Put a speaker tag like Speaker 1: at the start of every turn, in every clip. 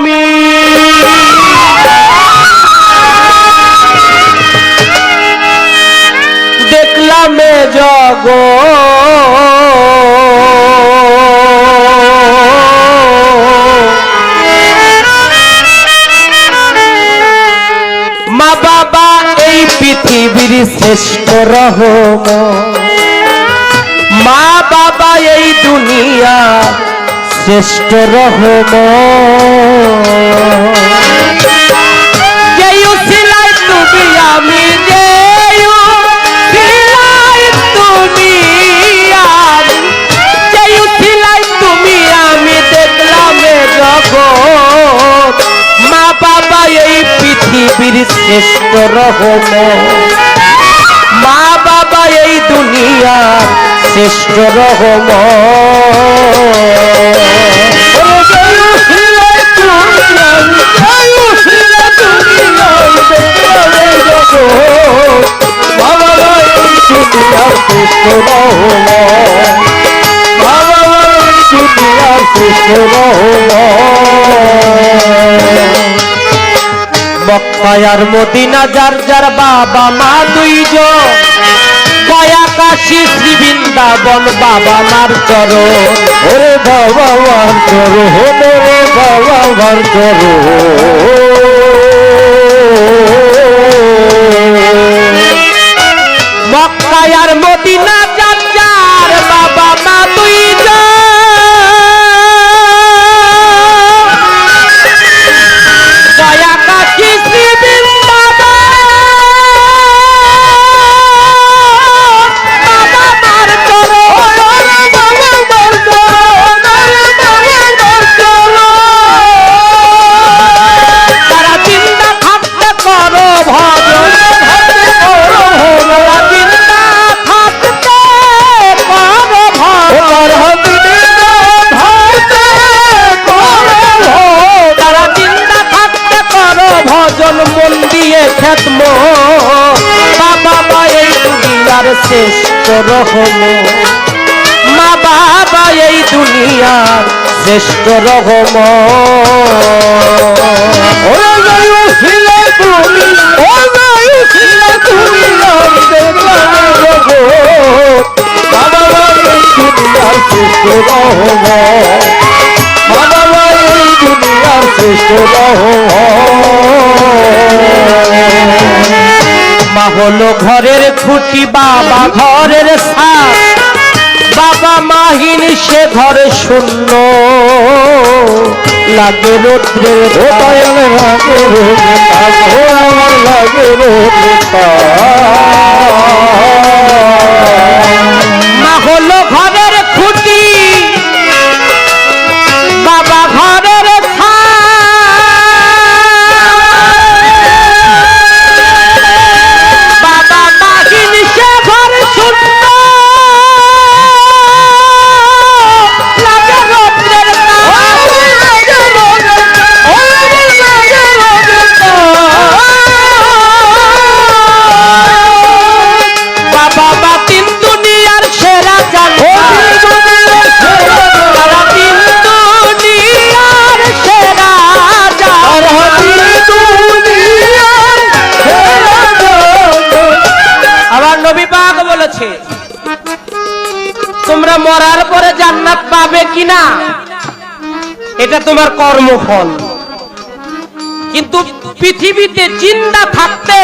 Speaker 1: আমি দেখলাম এ মা বাবা এই পৃথিবীর শ্রেষ্ঠ রহম মা বাবা এই দুনিয়া শ্রেষ্ঠ রহম যেই উসিলায় তুমি আমি যেই উসিলায় তুমি যেই উসিলায় তুমি আমি দেখলাম এ জগৎ মা বাবা এই পৃথিবীর শ্রেষ্ঠ রহম মা বাবা এই দুনিয়া শ্রেষ্ঠ রহম মক্কার মদিনা যার যার বাবা মা দুইজন গয়া কাশী শ্রী বৃন্দাবন বাবা মার চরণ ওরে বাবা মার চরণ রে বাবা মার চরণ মক্কার মদিনা যার যার বাবা মা দুইজন গয়া কাশী শ্রী শ্রেষ্ঠ রহম মা বাবা এই দুনিয়ার শ্রেষ্ঠ রহম মা হলো ঘরের খুঁটি বাবা ঘরের ছাদ বাবা মাহীন সে ঘরে শূন্য লাগে রৌদ্রের মা হলো ঘরের খুঁটি বাবা ঘরের তোমরা মরার পরে জান্নাত পাবে কিনা এটা তোমার কর্মফল কিন্তু পৃথিবীতে জিন্দা থাকতে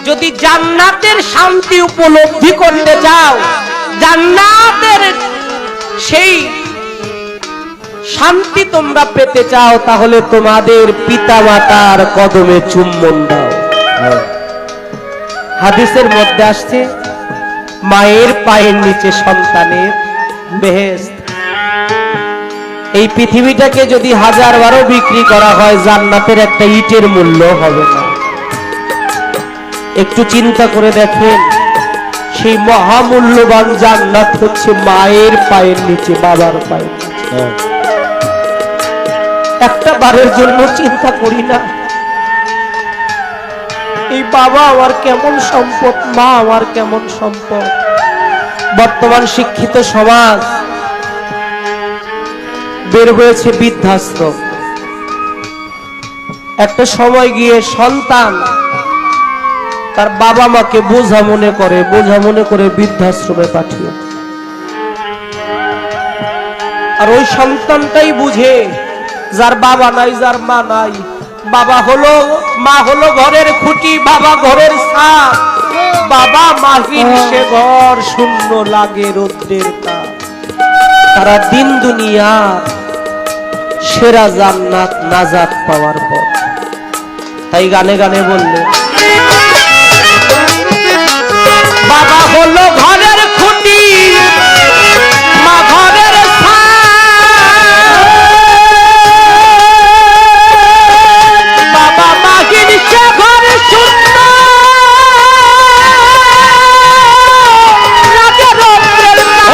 Speaker 1: যদি জান্নাতের শান্তি উপলব্ধি করতে চাও জান্নাতের সেই শান্তি তোমরা পেতে চাও তাহলে তোমাদের পিতামাতার কদমে চুম্বন দাও হাদিসের মধ্যে আসছে মায়ের পায়ের নিচে সন্তানের বেহেশত এই পৃথিবীটাকে যদি 1000 বারও বিক্রি করা হয় জান্নাতের একটা ইটের মূল্য হবে না একটু চিন্তা করে দেখেন সেই মহামূল্যবান জান্নাত হচ্ছে মায়ের পায়ের নিচে বাবার পায়ের নিচে একটা বারের জন্য চিন্তা করি না এই বাবা আমার কেমন সম্পদ মা আমার কেমন সম্পদ বর্তমান শিক্ষিত সমাজ বের হয়েছে বৃদ্ধাশ্রম একটা সময় গিয়ে সন্তান তার বাবা মাকে বোঝা মনে করে বৃদ্ধাশ্রমে পাঠিয়ে, আর ওই সন্তানটাই বুঝে যার বাবা নাই, যার মা নাই। বাবা হলো, মা হলো ঘরের খুঁটি, বাবা ঘরের ছাদ। বাবা মাহীন সে ঘর শূন্য লাগে রৌদ্রের তাপ। তারা দিন দুনিয়া সেরা জান্নাত নাজাত পাওয়ার পর। তাই গানে গানে বললে বাবা হলো ঘরের খুঁটি, মা ঘরের ছাদ। বাবা মাহীন সে ঘর শূন্য লাগে রৌদ্রের তাপ।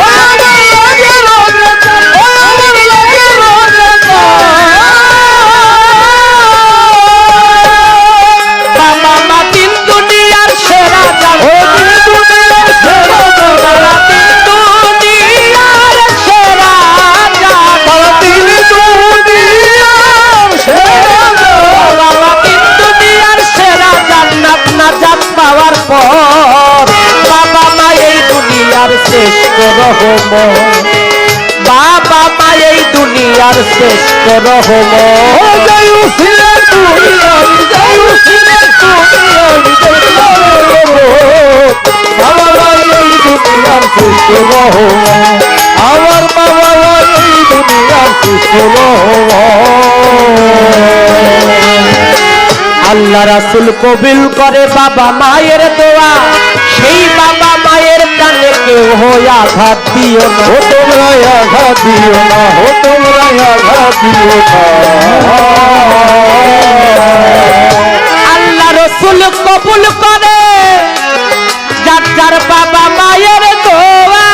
Speaker 1: বাবা মা দিন দুনিয়ার সেরা জান্নাত, পাওয়ার পর বাবা মা এই দুনিয়ার শ্রেষ্ঠ রহম। বাবা মা এই দুনিয়ার শ্রেষ্ঠ রহম। আমার বাবা এই দুনিয়ার শ্রেষ্ঠ রহম। আল্লাহ রাসূল কবুল করে বাবা মায়ের দোয়া। সেই বাবা মায়ের প্রাণে কেউ আঘাত দিও না, তোমরা আঘাত দিও না, তোমরা আঘাত দিও না। আল্লাহ রাসূল কবুল করে যার যার বাবা মায়ের দোয়া।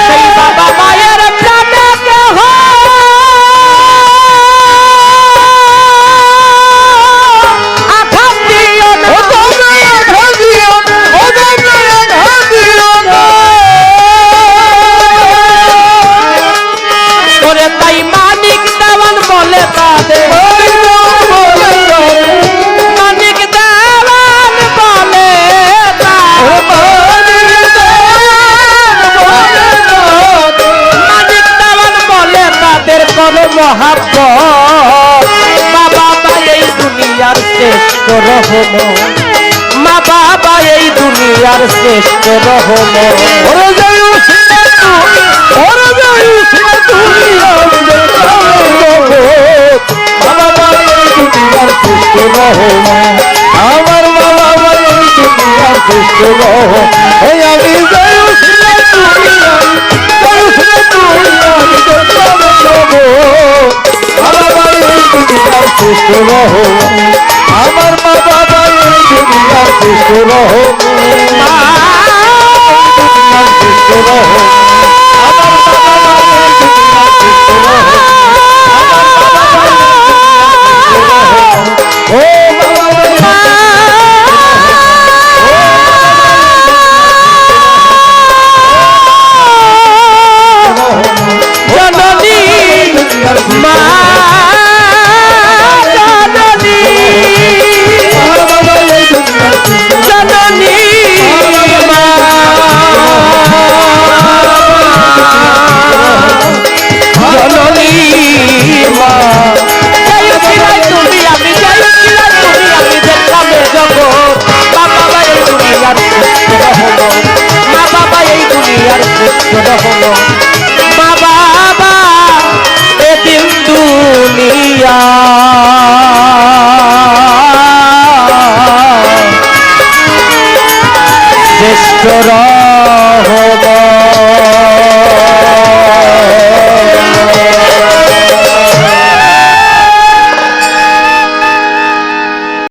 Speaker 1: সেই বাবা মায়ের প্রাণে কেউ মহাব্বত। বাবা মা এই দুনিয়ার শ্রেষ্ঠ রহম। মা বাবা এই দুনিয়ার শ্রেষ্ঠ রহম। আমার বাবা মা এই দুনিয়ার শ্রেষ্ঠ রহম। আমি আমার মা বাবা এই দুনিয়ার শ্রেষ্ঠ রহম। মা বাবা এদিন দুনিয়া শ্রেষ্ঠ